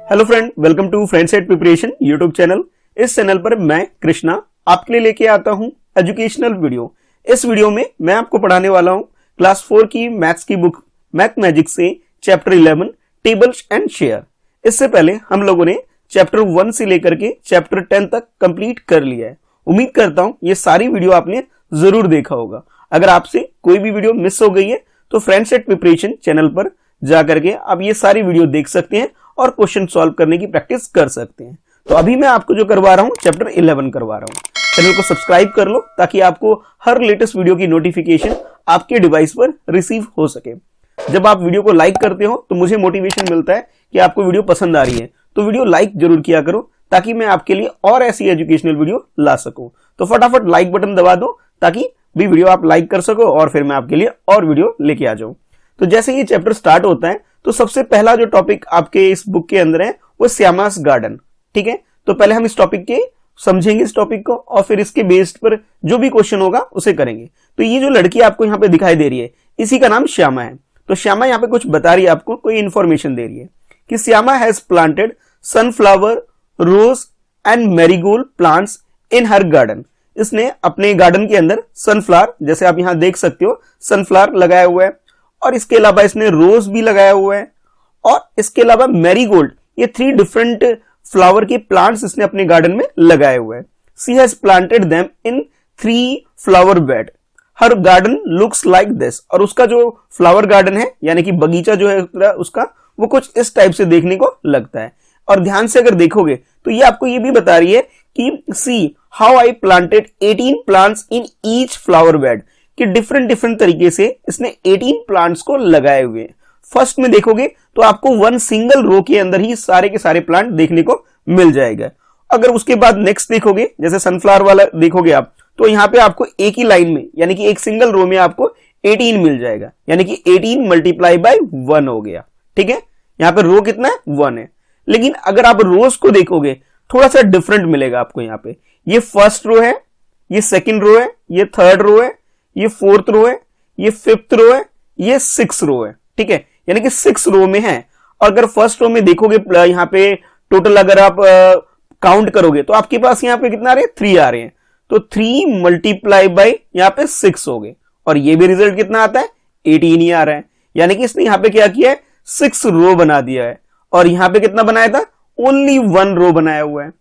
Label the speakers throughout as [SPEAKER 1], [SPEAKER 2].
[SPEAKER 1] Hello friend, welcome to friend set preparation YouTube channel. इस channel पर मैं कृष्णा आपके लिए लेके आता हूं एजुकेशनल वीडियो। इस वीडियो में मैं आपको पढ़ाने वाला हूं क्लास 4 की मैथ्स की बुक मैथ मैजिक से चैप्टर 11 टेबल्स एंड शेयर। इससे पहले हम लोगों ने चैप्टर 1 से लेकर के चैप्टर 10 तक कंप्लीट कर लिया है। उम्मीद करता हूं ये सारी वीडियो आपने जरूर देखा होगा। अगर आपसे कोई भी वीडियो मिस हो गई है तो फ्रेंड सेट प्रिपरेशन चैनल पर जाकर के आप ये सारी वीडियो देख सकते हैं और क्वेश्चन सॉल्व करने की प्रैक्टिस कर सकते हैं। तो अभी मैं आपको जो करवा रहा हूं चैप्टर 11 करवा रहा हूं। चैनल को सब्सक्राइब कर लो ताकि आपको हर लेटेस्ट वीडियो की नोटिफिकेशन आपके डिवाइस पर रिसीव हो सके। जब आप वीडियो को लाइक करते हो तो मुझे मोटिवेशन मिलता है कि आपको वीडियो पसंद आ रही है, तो वीडियो लाइक जरूर किया करो ताकि मैं आपके लिए और ऐसी एजुकेशनल वीडियो ला सकूं। तो फटाफट लाइक बटन दबा दो ताकि भी वीडियो आप लाइक कर सको और फिर मैं आपके लिए और वीडियो लेके आ जाऊं। तो जैसे ये चैप्टर स्टार्ट होता है तो सबसे पहला जो टॉपिक आपके इस बुक के अंदर है वो श्यामास गार्डन। ठीक है, तो पहले हम इस टॉपिक के समझेंगे इस टॉपिक को और फिर इसके बेस्ड पर जो भी क्वेश्चन होगा उसे करेंगे। तो ये जो लड़की आपको यहाँ पे दिखाई दे रही है इसी का नाम श्यामा है। तो श्यामा यहाँ पे कुछ बता रही है, आपको कोई इंफॉर्मेशन दे रही है कि Shyama has planted sunflower, rose and marigold plants in her garden. इसने अपने गार्डन के अंदर सनफ्लावर, जैसे आप यहां देख सकते हो सनफ्लावर लगाया हुआ है, और इसके अलावा इसने रोज भी लगाया हुआ है, और इसके अलावा मैरीगोल्ड, ये 3 डिफरेंट फ्लावर के प्लांट्स इसने अपने गार्डन में लगाए हुए हैं। She has planted them in 3 flower bed. हर गार्डन लुक्स लाइक दिस। और उसका जो फ्लावर गार्डन है यानी कि बगीचा जो है उसका, वो कुछ इस टाइप से देखने को लगता है। और ध्यान से अगर देखोगे तो ये आपको ये भी बता रही है कि see how I planted 18 plants in each flower bed, कि डिफरेंट तरीके से इसने 18 प्लांट्स को लगाए हुए हैं। फर्स्ट में देखोगे तो आपको 1 सिंगल रो के अंदर ही सारे के सारे प्लांट देखने को मिल जाएगा। अगर उसके बाद नेक्स्ट देखोगे, जैसे सनफ्लावर वाला देखोगे आप, तो यहाँ पे आपको एक ही लाइन में यानी कि एक सिंगल रो में आपको 18 मिल जाएगा, यानी कि 18 मल्टीप्लाई बाय 1 हो गया। ठीक है, यहाँ पे रो कितना है, 1 है। लेकिन अगर आप रोज को देखोगे थोड़ा सा डिफरेंट मिलेगा आपको। यहाँ पे ये फर्स्ट रो है, ये सेकंड रो है, ये थर्ड रो है, ये 4th रो है, ये 5th रो है, ये 6th रो है। ठीक है, यानी कि 6 रो में है। और अगर फर्स्ट रो में देखोगे यहाँ पे टोटल अगर आप काउंट करोगे तो आपके पास यहाँ पे कितना आ रहे हैं, 3 आ रहे हैं। तो 3 मल्टीप्लाई बाय यहाँ पे 6 हो गए, और ये भी रिजल्ट कितना आता है, 18 ही आ रहा है। यानी कि इसने यहाँ पे क्या किया है, 6 रो बना दिया है। और यहाँ पे कितना बनाया था, ओनली 1 रो बनाया हुआ है।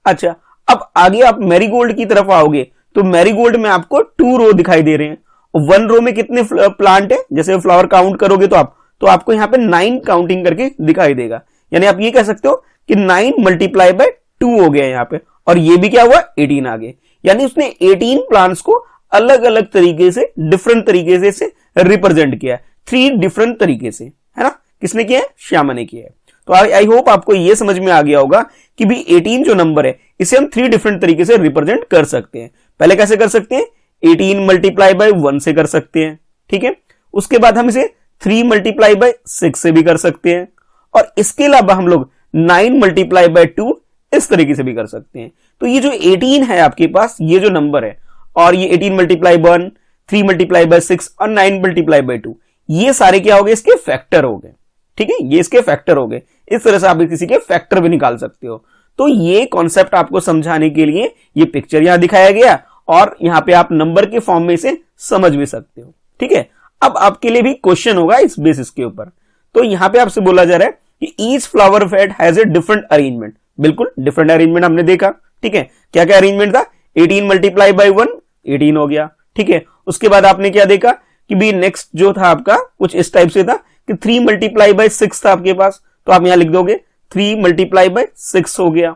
[SPEAKER 1] अच्छा, अब आगे आप मैरीगोल्ड की तरफ आओगे तो मैरीगोल्ड में आपको 2 रो दिखाई दे रहे हैं। 1 रो में कितने प्लांट है, जैसे फ्लावर काउंट करोगे तो आपको यहाँ पे 9 काउंटिंग करके दिखाई देगा। यानी आप ये कह सकते हो कि 9 मल्टीप्लाई बाय 2 हो गया यहाँ पे, और ये भी क्या हुआ, 18 आ गए। यानी उसने 18 प्लांट्स को अलग अलग तरीके से, डिफरेंट तरीके से रिप्रेजेंट किया है, 3 डिफरेंट तरीके से, है ना। किसने किया है, श्यामा ने किया है। तो आई होप आपको ये समझ में आ गया होगा कि भी 18 जो नंबर है इसे हम 3 डिफरेंट तरीके से रिप्रेजेंट कर सकते हैं। पहले कैसे कर सकते हैं, 18 मल्टीप्लाई बाय 1 से कर सकते हैं। ठीक है, उसके बाद हम इसे 3 मल्टीप्लाई बाय 6 से भी कर सकते हैं, और इसके अलावा हम लोग 9 मल्टीप्लाई बाय 2 इस तरीके से भी कर सकते हैं। तो ये जो 18 है आपके पास, ये जो नंबर है, और ये 18 मल्टीप्लाई 1, 3 मल्टीप्लाई बाय 6 और 9 मल्टीप्लाई बाय 2, ये सारे क्या हो गए, इसके फैक्टर हो गए। ठीक है, ये इसके फैक्टर हो गए। इस तरह से आप किसी के फैक्टर भी निकाल सकते हो। तो ये कॉन्सेप्ट आपको समझाने के लिए ये पिक्चर यहां दिखाया गया, और यहां पे आप नंबर के फॉर्म में इसे समझ भी सकते हो। ठीक है, अब आपके लिए भी क्वेश्चन होगा इस बेसिस के ऊपर। तो यहां पे आपसे बोला जा रहा है कि each flower bed has a different arrangement. बिल्कुल डिफरेंट अरेंजमेंट हमने देखा। ठीक है, क्या क्या अरेंजमेंट था, 18 मल्टीप्लाई बाय 1 18 हो गया। ठीक है, उसके बाद आपने क्या देखा कि भी नेक्स्ट जो था आपका कुछ इस टाइप से था कि 3 मल्टीप्लाई बाय 6 था आपके पास, तो आप यहां लिख दोगे 3 मल्टीप्लाई बाय 6 हो गया।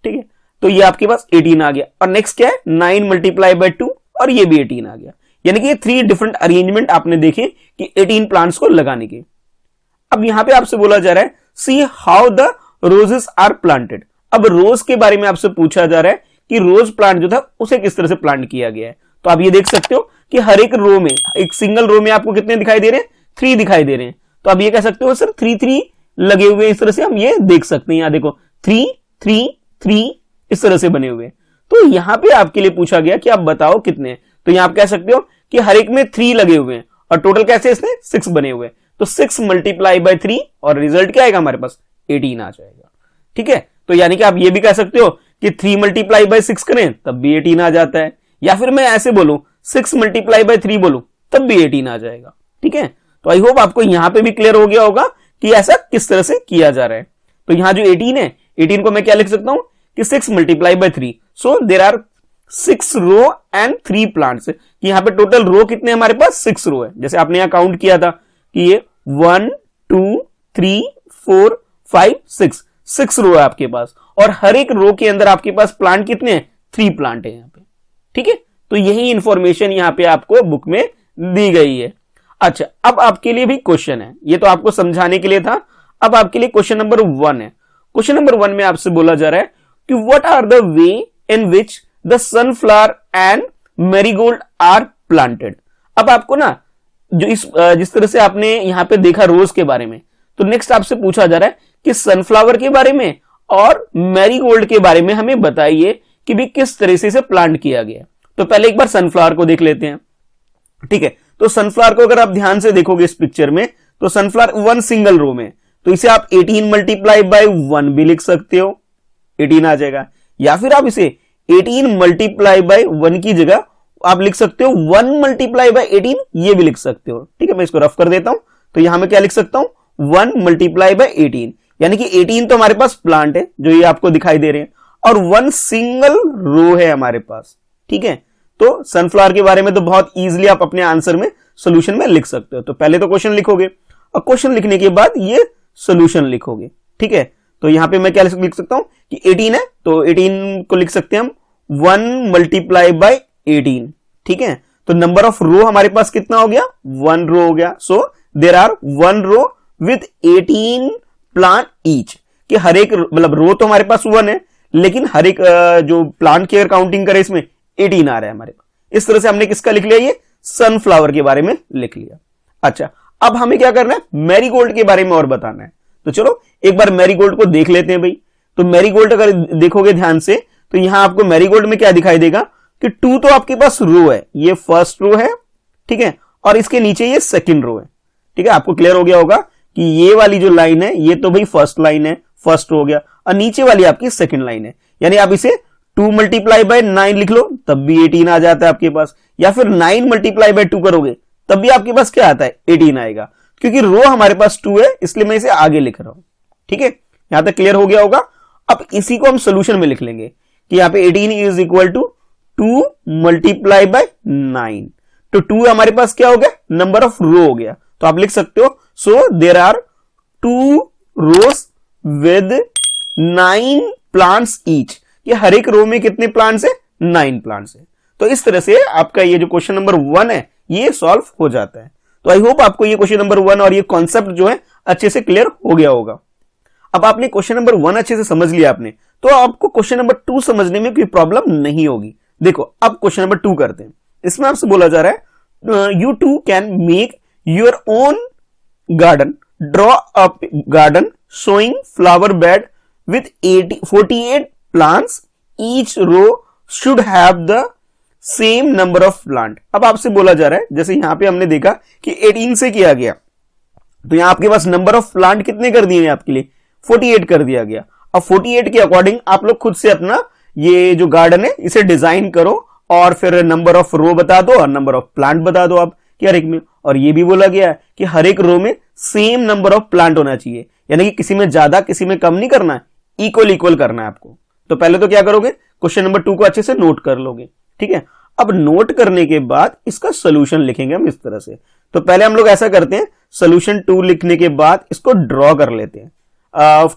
[SPEAKER 1] ठीक है, तो ये आपके पास 18 आ गया। और नेक्स्ट क्या है, 9 मल्टीप्लाई बाय 2, और ये भी 18 आ गया। यानी कि ये 3 डिफरेंट अरेंजमेंट आपने देखे कि 18 प्लांट्स को लगाने के। अब यहां पे आपसे बोला जा रहा है see how the roses are planted. अब रोज के बारे में आपसे पूछा जा रहा है कि रोज प्लांट जो था उसे किस तरह से प्लांट किया गया है। तो आप ये देख सकते हो कि हर एक रो में, एक सिंगल रो में आपको कितने दिखाई दे रहे हैं, 3 दिखाई दे रहे हैं। तो आप ये कह सकते हो सर 3 लगे हुए, इस तरह से हम ये देख सकते हैं। यहां देखो 3 3 3 इस तरह से बने हुए। तो यहां पे आपके लिए पूछा गया कि आप बताओ कितने। तो यहां आप कह सकते हो कि हर एक में 3 लगे हुए हैं, और टोटल कैसे इसने 6 बने हुए। तो 6 मल्टीप्लाई बाय 3, और रिजल्ट क्या आएगा हमारे पास, 18 आ जाएगा। ठीक है। तो यानी कि आप ये भी कह सकते हो कि 3 मल्टीप्लाई बाय 6 करें तब भी 18 आ जाता है, या फिर मैं ऐसे बोलूं 6 मल्टीप्लाई बाय 3 बोलूं तब भी 18 आ जाएगा। ठीक है, तो आई होप आपको यहां पे भी क्लियर हो गया होगा कि ऐसा किस तरह से किया जा रहा है। तो यहां जो 18 है, 18 को मैं क्या लिख सकता हूं कि 6 multiply by 3, so there are 6 row and 3 plants. यहां पे टोटल रो कितने हमारे पास 6 रो है, जैसे आपने यहां काउंट किया था कि ये 1 2 3 4 5 6 रो है आपके पास, और हर एक रो के अंदर आपके पास प्लांट कितने हैं, 3 प्लांट है यहां पे। ठीक है, तो यही इंफॉर्मेशन यहां पे आपको बुक में दी गई है। अच्छा, अब आपके लिए भी क्वेश्चन है, ये तो आपको समझाने के लिए था। अब आपके लिए क्वेश्चन नंबर 1 है। क्वेश्चन नंबर 1 में आपसे बोला जा रहा है कि what are the way in which the sunflower and marigold are planted. अब आपको ना जो जिस तरह से आपने यहां पे देखा रोज के बारे में, तो नेक्स्ट आपसे पूछा जा रहा है कि सनफ्लावर के बारे में और मैरीगोल्ड के बारे में हमें बताइए कि भी किस तरह से इसे प्लांट किया गया। तो पहले एक बार सनफ्लावर को देख लेते हैं। ठीक है, तो सनफ्लावर को अगर आप ध्यान से देखोगे इस पिक्चर में, तो सनफ्लावर 1 सिंगल रो में, तो इसे आप 18 मल्टीप्लाई बाय 1 भी लिख सकते हो, 18 आ जाएगा। या फिर आप इसे 18 मल्टीप्लाई बाय 1 की जगह आप लिख सकते हो 1 मल्टीप्लाई बाय 18, ये भी लिख सकते हो। ठीक है, मैं इसको रफ कर देता हूं। तो यहां मैं क्या लिख सकता हूं, 1 मल्टीप्लाई बाय 18, यानी कि 18 तो हमारे पास प्लांट है जो ये आपको दिखाई दे रहे हैं, और 1 सिंगल रो है हमारे पास। ठीक है, तो सनफ्लावर के बारे में तो बहुत इजीली आप अपने आंसर में सोल्यूशन में लिख सकते हो। तो पहले तो क्वेश्चन लिखोगे, और क्वेश्चन लिखने के बाद ये सोल्यूशन लिखोगे। ठीक है, तो यहां पे मैं क्या लिख सकता हूं कि 18 है, तो 18 को लिख सकते हैं हम 1 मल्टीप्लाई बाय 18। ठीक है, तो नंबर ऑफ रो हमारे पास कितना हो गया, 1 रो हो गया। So there are 1 row with 18 plant each, कि हर एक मतलब रो तो हमारे पास 1 है, लेकिन हर एक जो प्लांट की अगर काउंटिंग करें इसमें 18 आ रहा है हमारे पास। इस तरह से हमने किसका लिख लिया, ये सनफ्लावर के बारे में लिख लिया। अच्छा, अब हमें क्या करना है, मैरीगोल्ड के बारे में और बताना है। तो चलो एक बार मैरीगोल्ड को देख लेते हैं भाई। तो मैरीगोल्ड अगर देखोगे ध्यान से, तो यहां आपको मैरीगोल्ड में क्या दिखाई देगा कि 2 तो आपके पास रो है, ये फर्स्ट रो है। ठीक है, और इसके नीचे ये सेकंड रो है। ठीक है, आपको क्लियर हो गया होगा कि ये वाली जो लाइन है ये तो भाई फर्स्ट लाइन है, फर्स्ट रो हो गया, और नीचे वाली आपकी सेकंड लाइन है। यानी आप इसे 2 मल्टीप्लाई बाय 9 लिख लो तब भी 18 आ जाता है आपके पास, या फिर 9 मल्टीप्लाई बाय 2 करोगे तब भी आपके पास क्या आता है, 18 आएगा। क्योंकि रो हमारे पास 2 है, इसलिए मैं इसे आगे लिख रहा हूं। ठीक है, यहां तक क्लियर हो गया होगा। अब इसी को हम सोल्यूशन में लिख लेंगे कि यहां पे 18 is equal to 2 multiply by 9। तो 2 हमारे पास क्या हो गया, नंबर ऑफ रो हो गया। तो आप लिख सकते हो so there are 2 rows with 9 plants each, कि हर एक रो में कितने प्लांट्स है, 9 प्लांट्स है। तो इस तरह से आपका ये जो क्वेश्चन नंबर 1 है ये सॉल्व हो जाता है। तो आई होप आपको ये क्वेश्चन नंबर 1 और ये कॉन्सेप्ट जो है अच्छे से क्लियर हो गया होगा। अब आपने क्वेश्चन नंबर 1 अच्छे से समझ लिया आपने, तो आपको क्वेश्चन नंबर 2 समझने में कोई प्रॉब्लम नहीं होगी। देखो अब क्वेश्चन नंबर 2 करते हैं। इसमें आपसे बोला जा रहा है you too can make your own garden, draw a garden showing flower bed with 48 plants, each row should have the same number of plant. अब आपसे बोला जा रहा है, जैसे यहां पे हमने देखा कि 18 से किया गया, तो यहां आपके पास नंबर ऑफ प्लांट कितने कर दिए आपके लिए, 48 कर दिया गया। अब 48 के अकॉर्डिंग आप लोग खुद से अपना ये जो गार्डन है इसे डिजाइन करो, और फिर नंबर ऑफ रो बता दो और नंबर ऑफ प्लांट बता दो आप कि हर एक में। और ये भी बोला गया है कि हर एक रो में सेम नंबर ऑफ प्लांट होना चाहिए, यानी कि किसी में ज्यादा किसी में कम नहीं करना है, इक्वल इक्वल करना है आपको। तो पहले तो क्या करोगे, क्वेश्चन नंबर 2 को अच्छे से नोट कर लोगे। ठीक है, अब नोट करने के बाद इसका सोल्यूशन लिखेंगे हम इस तरह से। तो पहले हम लोग ऐसा करते हैं, सोल्यूशन 2 लिखने के बाद इसको ड्रॉ कर लेते हैं।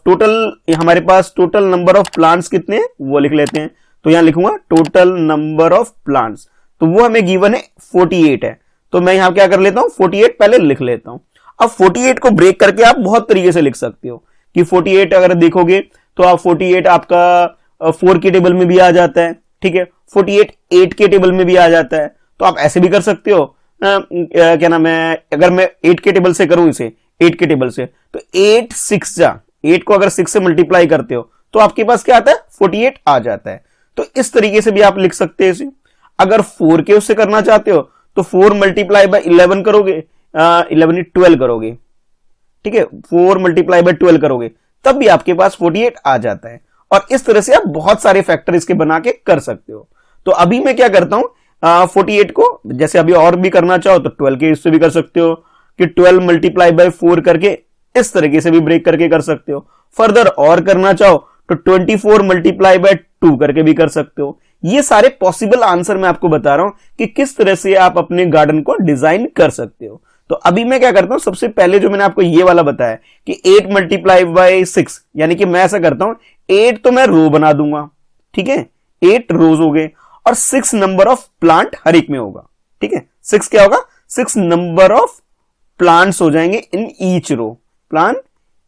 [SPEAKER 1] टोटल हमारे पास टोटल नंबर ऑफ प्लांट्स कितने हैं वो लिख लेते हैं। तो यहां लिखूंगा टोटल नंबर ऑफ प्लांट्स, तो वो हमें गिवन है 48 है। तो मैं यहां क्या कर लेता हूं, 48 पहले लिख लेता हूं। अब 48 को ब्रेक करके आप बहुत तरीके से लिख सकते हो कि 48 अगर देखोगे तो आप 48 आपका 4 के टेबल में भी आ जाता है। ठीक है, 48 8 के टेबल में भी आ जाता है। तो आप ऐसे भी कर सकते हो, क्या नाम है, अगर मैं 8 के टेबल से करूं इसे 8 के टेबल से, तो 8 6 जा 8 को अगर 6 से मल्टीप्लाई करते हो तो आपके पास क्या आता है, 48 आ जाता है। तो इस तरीके से भी आप लिख सकते हैं इसे। अगर 4 के उससे करना चाहते हो तो 4 मल्टीप्लाई बाय 11 करोगे, 11 12 करोगे। ठीक है, 4 मल्टीप्लाई बाय 12 करोगे, तब भी आपके पास 48 आ जाता है। और इस तरह से आप बहुत सारे फैक्टर इसके बना के कर सकते हो। तो अभी मैं क्या करता हूं, 48 को जैसे अभी और भी करना चाहो तो 12 के इससे भी कर सकते हो कि 12 मल्टीप्लाई बाय 4 करके इस तरीके से भी ब्रेक करके कर सकते हो। फर्दर और करना चाहो तो 24 मल्टीप्लाई बाय 2 करके भी कर सकते हो। ये सारे पॉसिबल आंसर मैं आपको बता रहा हूं कि किस तरह से आप अपने गार्डन को डिजाइन कर सकते हो। तो अभी मैं क्या करता हूं, सबसे पहले जो मैंने आपको ये वाला बताया कि 8 मल्टीप्लाई बाय 6, यानी कि मैं ऐसा करता हूं 8 तो मैं रो बना दूंगा, ठीक है, 8 रोज हो गए और 6 नंबर ऑफ प्लांट हर एक में होगा, ठीक है। 6 क्या होगा, 6 नंबर ऑफ प्लांट्स हो जाएंगे in each row, plant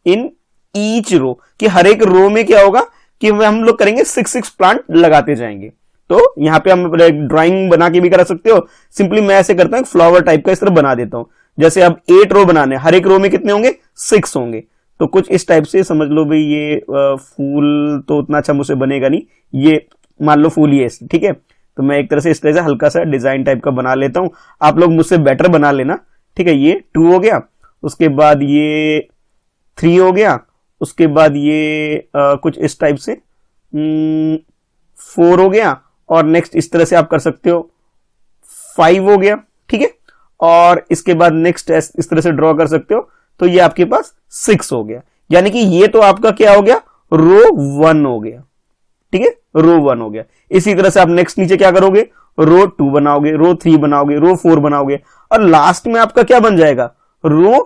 [SPEAKER 1] in each row, कि हर एक रो में क्या होगा कि हम लोग करेंगे 6 प्लांट लगाते जाएंगे। तो यहां पे हम ड्राइंग बना के भी करा सकते हो। सिंपली मैं ऐसे करता हूं फ्लावर टाइप का इस तरह बना देता हूं। जैसे अब 8 रो बनाने, हर एक रो में कितने होंगे, 6 होंगे। तो कुछ इस टाइप से समझ लो भाई, ये फूल तो उतना अच्छा मुझसे बनेगा नहीं, ये मान लो फूल ये, ठीक है। तो मैं एक तरह से इस तरह से हल्का सा डिजाइन टाइप का बना लेता हूं, आप लोग मुझसे बेटर बना लेना, ठीक है। ये 2 हो गया, उसके बाद ये 3 हो गया, उसके बाद ये कुछ इस टाइप से 4 हो गया, और नेक्स्ट इस तरह से आप कर सकते हो 5 हो गया, ठीक है। और इसके बाद नेक्स्ट इस तरह से ड्रॉ कर सकते हो, तो ये आपके पास 6 हो गया। यानी कि ये तो आपका क्या हो गया, रो 1 हो गया, ठीक है, रो 1 हो गया। इसी तरह से आप नेक्स्ट नीचे क्या करोगे, रो 2 बनाओगे, रो 3 बनाओगे, रो 4 बनाओगे, और लास्ट में आपका क्या बन जाएगा, रो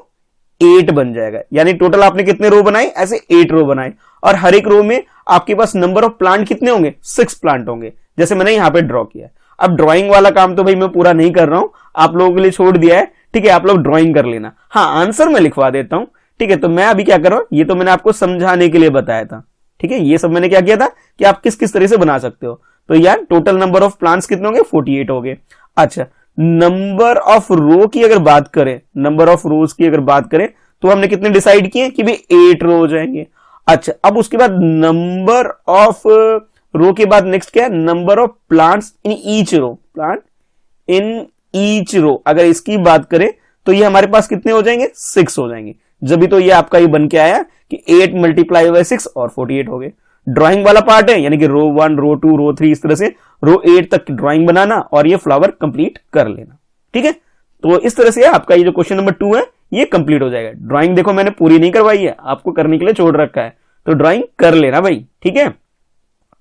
[SPEAKER 1] 8 बन जाएगा। यानी टोटल आपने कितने रो बनाए, ऐसे 8 रो बनाए, और हर एक रो में आपके पास नंबर ऑफ प्लांट कितने होंगे, 6 प्लांट होंगे, जैसे मैंने यहां पे ड्रॉ किया। अब ड्राइंग वाला काम तो भाई मैं पूरा नहीं कर रहा हूं, आप लोगों के लिए छोड़ दिया है, ठीक है, आप लोग ड्राइंग कर लेना। हाँ, आंसर मैं लिखवा देता हूं, ठीक है। तो मैं अभी क्या कर रहा हूं, ये तो मैंने आपको समझाने के लिए बताया था, ठीक है। ये सब मैंने क्या किया था कि आप किस किस तरह से बना सकते हो। तो यार टोटल नंबर ऑफ प्लांट्स कितने होंगे, 48 हो गए। अच्छा, नंबर ऑफ रो की अगर बात करें, नंबर ऑफ रोज की अगर बात करें, तो हमने कितने डिसाइड किए कि भाई 8 रो हो जाएंगे। अच्छा, अब उसके बाद नंबर ऑफ रो के बाद नेक्स्ट क्या है, number of plants in each row, plant in each row. अगर इसकी बात करें तो ये हमारे पास कितने हो जाएंगे, 6 हो जाएंगे। जब भी तो ये आपका ये बन के आया कि 8 मल्टीप्लाई बाय 6 और 48 हो गए। ड्राइंग वाला पार्ट है, यानी कि रो 1, रो 2, रो 3, इस तरह से रो 8 तक ड्राइंग बनाना और ये फ्लावर कंप्लीट कर लेना, ठीक है। तो इस तरह से आपका ये जो क्वेश्चन नंबर 2 है ये कंप्लीट हो जाएगा। ड्राइंग देखो मैंने पूरी नहीं करवाई है, आपको करने के लिए छोड़ रखा है, तो ड्राइंग कर लेना भाई, ठीक है।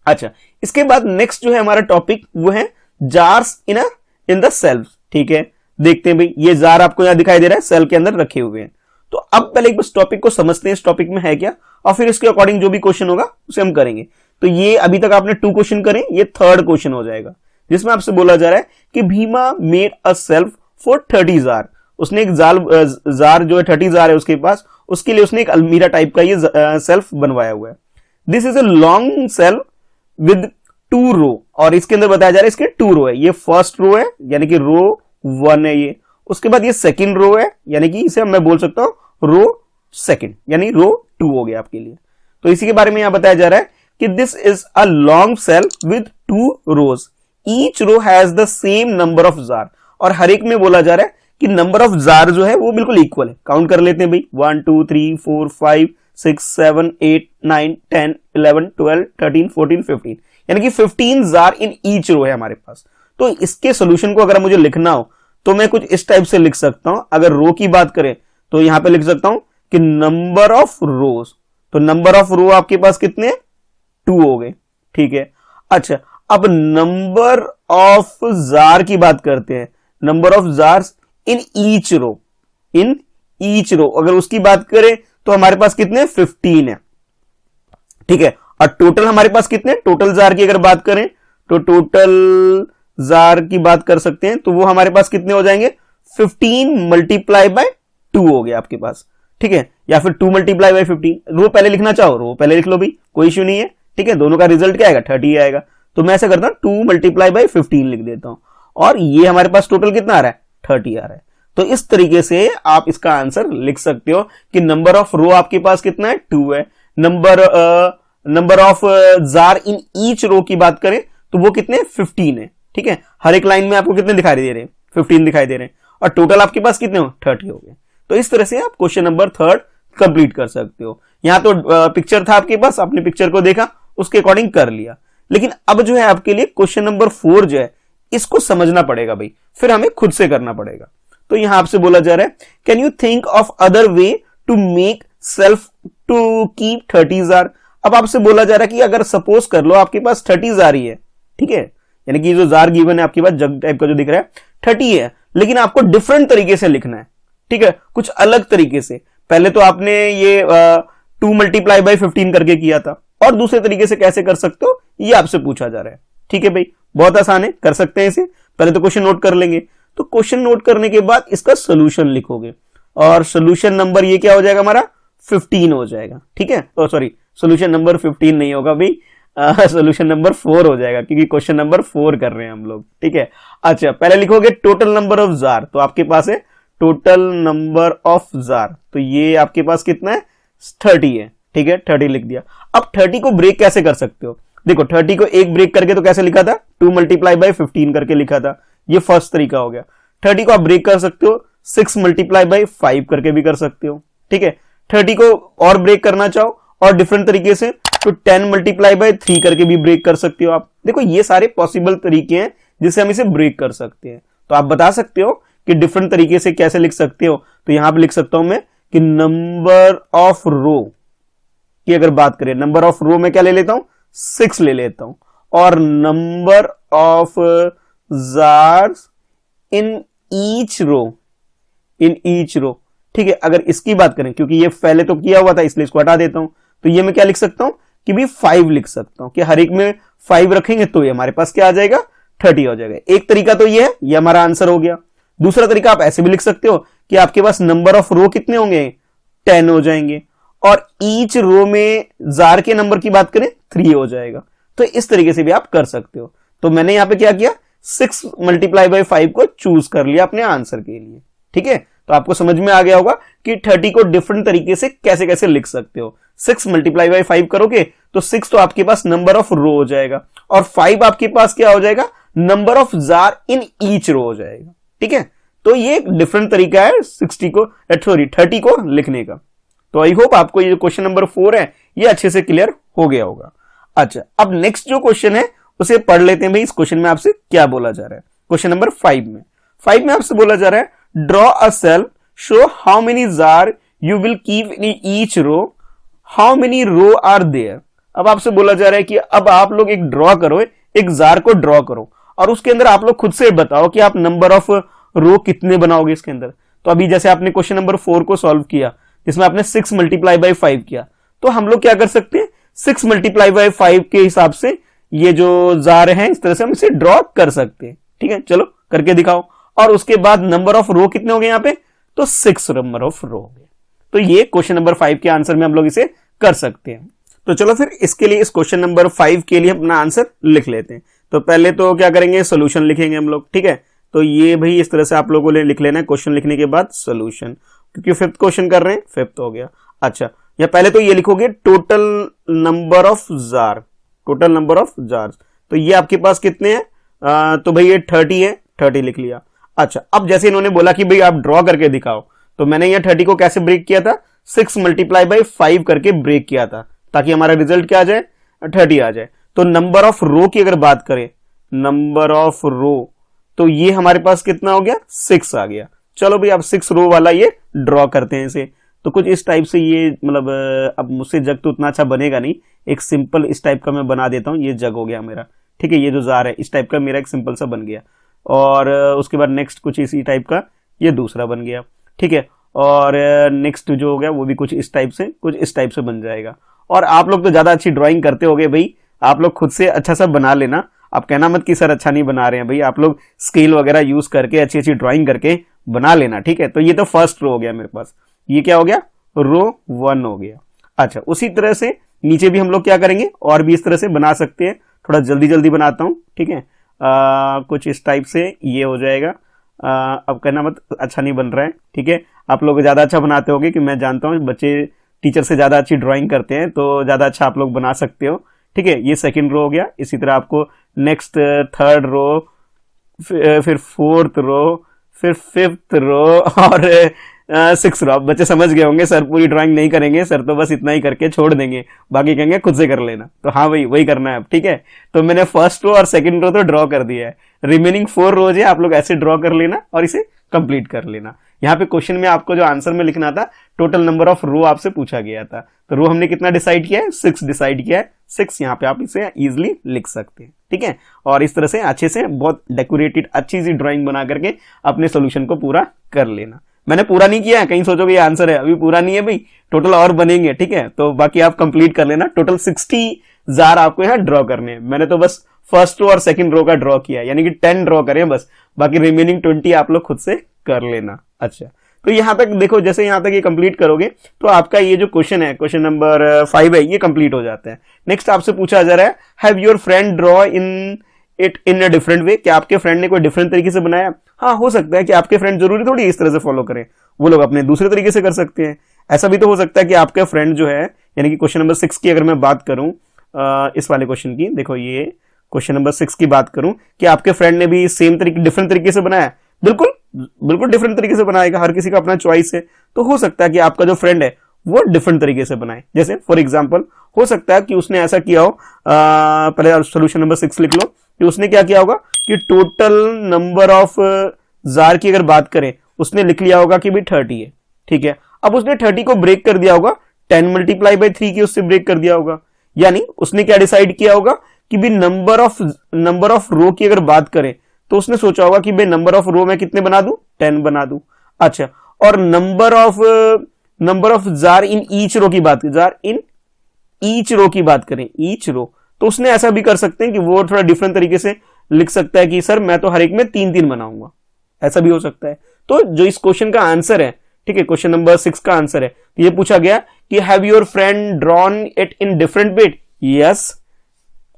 [SPEAKER 1] अच्छा, इसके बाद नेक्स्ट जो है हमारा टॉपिक वो है जार्स इन द सेल्फ, ठीक है। देखते हैं भाई, ये जार आपको यहां दिखाई दे रहा है, सेल के अंदर रखे हुए हैं। तो अब पहले इस टॉपिक को समझते हैं, इस टॉपिक में है क्या, और फिर इसके अकॉर्डिंग जो भी क्वेश्चन होगा उसे हम करेंगे। तो ये अभी तक आपने 2 क्वेश्चन करे, ये 3rd क्वेश्चन हो जाएगा, जिसमें आपसे बोला जा रहा है कि Bhima made a self for 30 jar. उसने एक जार जो है 30 जार है उसके पास, उसके लिए उसने एक अलमीरा टाइप का ये सेल्फ बनवाया हुआ है। This is a long self with 2 रो, और इसके अंदर बताया जा रहा है इसके 2 रो है। ये फर्स्ट रो है, यानी कि रो 1 है ये, उसके बाद ये सेकंड रो है, यानी कि इसे मैं बोल सकता हूं रो सेकंड, यानी रो 2 हो गया आपके लिए। तो इसी के बारे में यहां बताया जा रहा है कि this is a long cell with 2 rows, each row has the same number of jar. और हर एक में बोला जा रहा है कि नंबर ऑफ जार जो है वो बिल्कुल इक्वल है। काउंट कर लेते हैं भाई, 1 2 3 4 5 6 7 8 9 10 11 12 13 14 15, यानी कि 15 जार इन ईच रो है हमारे पास। तो इसके सोल्यूशन को अगर मुझे लिखना हो तो मैं कुछ इस टाइप से लिख सकता हूं। अगर रो की बात करें तो यहां पे लिख सकता हूं कि नंबर ऑफ रोज, तो नंबर ऑफ रो आपके पास कितने, 2 हो गए, ठीक है। अच्छा, अब नंबर ऑफ जार की बात करते हैं, number of jars in each row, in each row अगर उसकी बात करें तो हमारे पास कितने, 15 है, ठीक है। और टोटल हमारे पास कितने, टोटल जार की अगर बात करें तो टोटल जार की बात कर सकते हैं, तो वो हमारे पास कितने हो जाएंगे, 15 मल्टीप्लाई बाय 2 हो गया आपके पास, ठीक है। या फिर 2 मल्टीप्लाई बाय 15, रो पहले लिखना चाहो रो पहले लिख लो भाई, कोई इश्यू नहीं है, ठीक है। दोनों का रिजल्ट क्या आएगा, 30 आएगा। तो मैं ऐसा करता हूं 2 मल्टीप्लाई बाय 15 लिख देता हूं, और ये हमारे पास टोटल कितना आ रहा है, 30 आ रहा है। तो इस तरीके से आप इसका आंसर लिख सकते हो कि नंबर ऑफ रो आपके पास कितना है, 2 है। Number of jar in each row की बात करें तो वो कितने, 15 है, ठीक है। हर एक लाइन में आपको कितने दिखाई दे रहे हैं, 15 दिखाई दे रहे हैं, और टोटल आपके पास कितने हो, 30 हो गए। तो इस तरह से आप क्वेश्चन नंबर 3rd कंप्लीट कर सकते हो। यहाँ तो पिक्चर था आपके पास, आपने पिक्चर को देखा, उसके अकॉर्डिंग कर लिया। लेकिन अब जो है आपके लिए क्वेश्चन नंबर 4 जो है इसको समझना पड़ेगा भाई, फिर हमें खुद से करना पड़ेगा। तो यहां आपसे बोला जा रहा है can you think of other way to make self to keep 30s आर। अब आपसे बोला जा रहा है कि अगर सपोज कर लो आपके पास 30s आ रही है, ठीक है, यानी कि जो जार गिवन है आपके पास जग टाइप का जो दिख रहा है 30 है, लेकिन आपको डिफरेंट तरीके से लिखना है, ठीक है, कुछ अलग तरीके से। पहले तो आपने ये 2 मल्टीप्लाई बाई 15 करके किया था, और दूसरे तरीके से कैसे कर सकते हो ये आपसे पूछा जा रहा है। ठीक है भाई, बहुत आसान है, कर सकते हैं इसे। पहले तो क्वेश्चन नोट कर लेंगे, तो क्वेश्चन नोट करने के बाद इसका सोल्यूशन लिखोगे, और सोल्यूशन नंबर ये क्या हो जाएगा हमारा 15 हो जाएगा। ठीक है, सॉरी सोल्यूशन नंबर 15 नहीं होगा भाई, सोल्यूशन नंबर 4 हो जाएगा, क्योंकि क्वेश्चन नंबर 4 कर रहे हैं हम लोग। ठीक है, अच्छा पहले लिखोगे टोटल नंबर ऑफ जार, तो आपके पास है टोटल नंबर ऑफ जार, तो ये आपके पास कितना है 30 है। ठीक है, 30 लिख दिया। अब 30 को ब्रेक कैसे कर सकते हो, देखो 30 को एक ब्रेक करके तो कैसे लिखा था 2 मल्टीप्लाई बाई 15 करके लिखा था, ये फर्स्ट तरीका हो गया। 30 को आप ब्रेक कर सकते हो 6 मल्टीप्लाई बाई 5 करके भी कर सकते हो। ठीक है, 30 को और ब्रेक करना चाहो और डिफरेंट तरीके से तो 10 मल्टीप्लाई बाई 3 करके भी ब्रेक कर सकते हो आप। देखो ये सारे पॉसिबल तरीके हैं जिससे हम इसे ब्रेक कर सकते हैं। तो आप बता सकते हो कि डिफरेंट तरीके से कैसे लिख सकते हो, तो यहां पे लिख सकता हूं मैं कि नंबर ऑफ रो की अगर बात करें, नंबर ऑफ रो में क्या ले लेता हूं 6 ले लेता हूं, और number of jars in each row, ठीक है। अगर इसकी बात करें, क्योंकि ये पहले तो किया हुआ था इसलिए इसको हटा देता हूं, तो ये मैं क्या लिख सकता हूं कि भी 5 लिख सकता हूं कि हर एक में 5 रखेंगे तो ये हमारे पास क्या आ जाएगा 30 हो जाएगा। एक तरीका तो ये है, ये हमारा आंसर हो गया। दूसरा तरीका आप ऐसे भी लिख सकते हो कि आपके पास नंबर ऑफ रो कितने होंगे 10 हो जाएंगे, और ईच रो में जार के नंबर की बात करें 3 हो जाएगा। तो इस तरीके से भी आप कर सकते हो। तो मैंने यहां पे क्या किया 6 मल्टीप्लाई बाई 5 को चूज कर लिया अपने आंसर के लिए। ठीक है, तो आपको समझ में आ गया होगा कि 30 को डिफरेंट तरीके से कैसे कैसे लिख सकते हो। 6 मल्टीप्लाई बाई 5 करोगे तो 6 तो आपके पास नंबर ऑफ रो हो जाएगा, और 5 आपके पास क्या हो जाएगा number of jar in each row हो जाएगा। ठीक है, तो ये एक डिफरेंट तरीका है 30 को लिखने का। तो आई होप आपको ये क्वेश्चन नंबर 4 है ये अच्छे से क्लियर हो गया होगा। अच्छा, अब नेक्स्ट जो क्वेश्चन है उसे पढ़ लेते हैं भाई। इस क्वेश्चन में आपसे क्या बोला जा रहा है, क्वेश्चन नंबर 5 में आपसे बोला जा रहा है draw a cell, show how many jar you will keep in each row, how many row are there. अब आपसे बोला जा रहा है कि अब आप लोग एक ड्रॉ करो, एक जार को ड्रॉ करो, और उसके अंदर आप लोग खुद से बताओ कि आप नंबर ऑफ रो कितने बनाओगे इसके अंदर। तो अभी जैसे आपने क्वेश्चन नंबर 4 को सॉल्व किया जिसमें आपने 6 मल्टीप्लाई बाई 5 किया, तो हम लोग क्या कर सकते हैं 6 मल्टीप्लाई बाई 5 के हिसाब से ये जो जार हैं इस तरह से हम इसे ड्रॉ कर सकते हैं। ठीक है, चलो करके दिखाओ। और उसके बाद नंबर ऑफ रो कितने हो गए यहाँ पे, तो 6 नंबर ऑफ रो हो गए। तो ये क्वेश्चन नंबर 5 के आंसर में हम लोग इसे कर सकते हैं। तो चलो फिर इसके लिए इस क्वेश्चन नंबर 5 के लिए अपना आंसर लिख लेते हैं। तो पहले तो क्या करेंगे सोल्यूशन लिखेंगे हम लोग। ठीक है, तो ये भाई इस तरह से आप लोगों ने लिख लेना है, क्वेश्चन लिखने के बाद सोल्यूशन, क्योंकि 5th क्वेश्चन कर रहे हैं, 5th हो गया। अच्छा, या पहले तो ये लिखोगे total number of jar, total number of jars, तो ये आपके पास कितने हैं, तो भाई ये 30 है, 30 लिख लिया। अच्छा, अब जैसे इन्होंने बोला कि भाई आप ड्रॉ करके दिखाओ, तो मैंने ये 30 को कैसे ब्रेक किया था 6 मल्टीप्लाई बाई 5 करके ब्रेक किया था, ताकि हमारा रिजल्ट क्या आ जाए 30 आ जाए। तो नंबर ऑफ रो की अगर बात करें, नंबर ऑफ रो, तो ये हमारे पास कितना हो गया 6 आ गया। चलो भाई अब 6 रो वाला ये ड्रॉ करते हैं इसे। तो कुछ इस टाइप से ये मतलब अब मुझसे जग तो उतना अच्छा बनेगा नहीं, एक सिंपल इस टाइप का मैं बना देता हूं। ये जग हो गया मेरा, ठीक है, ये जो जार है इस टाइप का मेरा एक सिंपल सा बन गया, और उसके बाद नेक्स्ट कुछ इसी टाइप का ये दूसरा बन गया। ठीक है, और नेक्स्ट जो हो गया वो भी कुछ इस टाइप से बन जाएगा। और आप लोग तो ज्यादा अच्छी ड्राइंग करते होगे भाई, आप लोग खुद से अच्छा सा बना लेना। आप कहना मत कि सर अच्छा नहीं बना रहे हैं भाई, आप लोग स्केल वगैरह यूज करके अच्छी अच्छी ड्राइंग करके बना लेना। ठीक है, तो ये तो फर्स्ट रो हो गया मेरे पास, ये क्या हो गया रो 1 हो गया। अच्छा, उसी तरह से नीचे भी हम लोग क्या करेंगे और भी इस तरह से बना सकते हैं, थोड़ा जल्दी जल्दी बनाता हूं। ठीक है, कुछ इस टाइप से ये हो जाएगा। अब कहना मत अच्छा नहीं बन रहा है, ठीक है, आप लोग ज्यादा अच्छा बनाते होगे कि मैं जानता हूं बच्चे टीचर से ज्यादा अच्छी ड्राइंग करते हैं, तो ज्यादा अच्छा आप लोग बना सकते हो। ठीक है, ये सेकंड रो हो गया। इसी तरह आपको नेक्स्ट थर्ड रो, फिर 4th रो, फिर 5th रो, और 6 रो। आप बच्चे समझ गए होंगे सर पूरी ड्राइंग नहीं करेंगे, सर तो बस इतना ही करके छोड़ देंगे, बाकी कहेंगे खुद से कर लेना। तो हाँ भाई वही करना है अब, ठीक है। तो मैंने फर्स्ट रो और सेकंड रो तो ड्रॉ कर दिया है, रिमेनिंग 4 रोज है, आप लोग ऐसे ड्रॉ कर लेना और इसे कंप्लीट कर लेना। यहाँ पे क्वेश्चन में आपको जो आंसर में लिखना था, टोटल नंबर ऑफ रो आपसे पूछा गया था, तो रो हमने कितना डिसाइड किया है, 6 डिसाइड किया है। 6 यहाँ पे आप इसे इजिली लिख सकते हैं, ठीक है। और इस तरह से अच्छे से बहुत डेकोरेटेड अच्छी सी ड्राइंग बना करके अपने सोल्यूशन को पूरा कर लेना। मैंने पूरा नहीं किया है, कहीं सोचोगे ये आंसर है, अभी पूरा नहीं है भाई, टोटल और बनेंगे, ठीक है। तो बाकी आप कंप्लीट कर लेना। टोटल 60 जार आपको यहाँ ड्रॉ करने हैं। मैंने तो बस फर्स्ट रो और सेकंड रो का ड्रॉ किया, यानी कि 10 ड्रॉ करें बस, बाकी रिमेनिंग 20 आप लोग खुद से कर लेना। अच्छा, तो यहां तक देखो, जैसे यहां तक ये कंप्लीट करोगे तो आपका ये जो क्वेश्चन है, क्वेश्चन नंबर 5 है, ये कंप्लीट हो जाता है। नेक्स्ट आपसे पूछा जा रहा है, have your friend draw in it in a different way, क्या आपके फ्रेंड ने कोई डिफरेंट तरीके से बनाया। हाँ, हो सकता है कि आपके फ्रेंड जरूरी थोड़ी इस तरह से फॉलो करें, वो लोग अपने दूसरे तरीके से कर सकते हैं। ऐसा भी तो हो सकता है कि आपके फ्रेंड जो है, यानी कि क्वेश्चन नंबर 6 की अगर मैं बात करूं, इस वाले क्वेश्चन की, देखो ये क्वेश्चन नंबर 6 की बात करूं कि आपके फ्रेंड ने भी सेम तरीके डिफरेंट तरीके से बनाया, बिल्कुल बिल्कुल डिफरेंट तरीके से बनाएगा, हर किसी का अपना चॉइस है। तो हो सकता है कि आपका जो फ्रेंड है वो डिफरेंट तरीके से बनाए। जैसे फॉर एग्जांपल हो सकता है कि उसने ऐसा किया हो, पहले सोल्यूशन नंबर 6 लिख लो, कि उसने क्या किया होगा कि टोटल नंबर ऑफ जार की अगर बात करें, उसने लिख लिया होगा कि भाई 30 है, ठीक है। अब उसने 30 को ब्रेक कर दिया होगा, 10 मल्टीप्लाई बाई 3 की उससे ब्रेक कर दिया होगा, यानी उसने क्या डिसाइड किया होगा कि भी नंबर ऑफ रो की अगर बात करें तो उसने सोचा होगा कि भाई नंबर ऑफ रो में कितने बना दूं, 10 बना दूं। अच्छा, और number of jar in each row की बात करें, जार इन ईच रो की बात करें, ईच रो, तो उसने ऐसा भी कर सकते हैं कि वो थोड़ा डिफरेंट तरीके से लिख सकता है कि सर मैं तो हर एक में 3-3 बनाऊंगा, ऐसा भी हो सकता है। तो जो इस क्वेश्चन का आंसर है, ठीक है, क्वेश्चन नंबर 6 का आंसर है, तो ये पूछा गया कि have your friend drawn it in different weight, yes.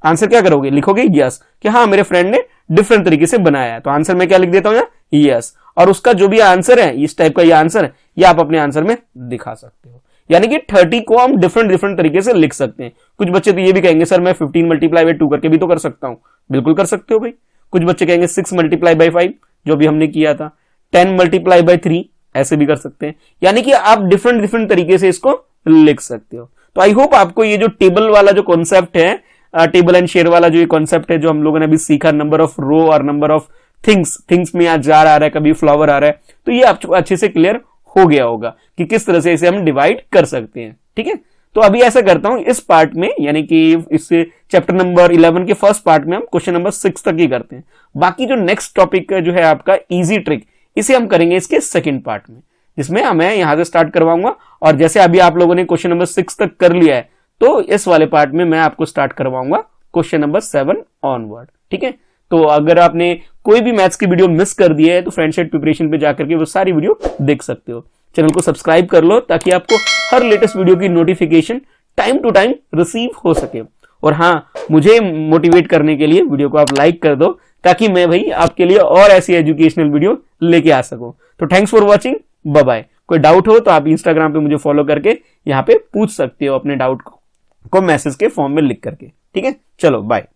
[SPEAKER 1] Answer क्या करोगे, लिखोगे यस, कि हाँ मेरे फ्रेंड ने डिफरेंट तरीके से बनाया है। तो आंसर में क्या लिख देता हूं यहाँ, यस। और उसका जो भी आंसर है, इस टाइप का ये आंसर है, ये आप अपने आंसर में दिखा सकते हो। यानी कि 30 को हम डिफरेंट तरीके से लिख सकते हैं। कुछ बच्चे तो ये भी कहेंगे सर मैं 15 मल्टीप्लाई बाई 2 करके भी तो कर सकता हूं, बिल्कुल कर सकते हो भाई। कुछ बच्चे कहेंगे 6 मल्टीप्लाई बाई 5 जो भी हमने किया था, 10 मल्टीप्लाई बाई 3 ऐसे भी कर सकते हैं। यानी कि आप डिफरेंट तरीके से इसको लिख सकते हो। तो आई होप आपको ये जो टेबल वाला जो कॉन्सेप्ट है, टेबल एंड शेयर वाला जो ये कॉन्सेप्ट है, जो हम लोगों ने अभी सीखा, नंबर ऑफ रो और नंबर ऑफ थिंग्स में आज जार आ रहा है, कभी फ्लावर आ रहा है, तो ये आपको अच्छे से क्लियर हो गया होगा कि किस तरह से इसे हम डिवाइड कर सकते हैं, ठीक है। तो अभी ऐसा करता हूं, इस पार्ट में यानी कि इस चैप्टर नंबर 11 के फर्स्ट पार्ट में हम क्वेश्चन नंबर 6 तक ही करते हैं। बाकी जो नेक्स्ट टॉपिक जो है आपका इजी ट्रिक, इसे हम करेंगे इसके सेकंड पार्ट में, जिसमें मैं यहां से स्टार्ट करवाऊंगा। और जैसे अभी आप लोगों ने क्वेश्चन नंबर 6 तक कर लिया है, तो इस वाले पार्ट में मैं आपको स्टार्ट करवाऊंगा क्वेश्चन नंबर 7 ऑनवर्ड, ठीक है। तो अगर आपने कोई भी मैथ्स की वीडियो मिस कर दी है तो फ्रेंडशिप प्रिपरेशन पे जाकर के वो सारी वीडियो देख सकते हो। चैनल को सब्सक्राइब कर लो ताकि आपको हर लेटेस्ट वीडियो की notification time to time receive हो सके। और हाँ, मुझे मोटिवेट करने के लिए वीडियो को आप लाइक कर दो ताकि मैं भाई आपके लिए और ऐसी एजुकेशनल वीडियो लेके आ सकूं। तो thanks for watching, bye bye. कोई डाउट हो तो आप इंस्टाग्राम पे मुझे फॉलो करके यहाँ पे पूछ सकते हो अपने डाउट को मैसेज के फॉर्म में लिख करके, ठीक है। चलो बाय।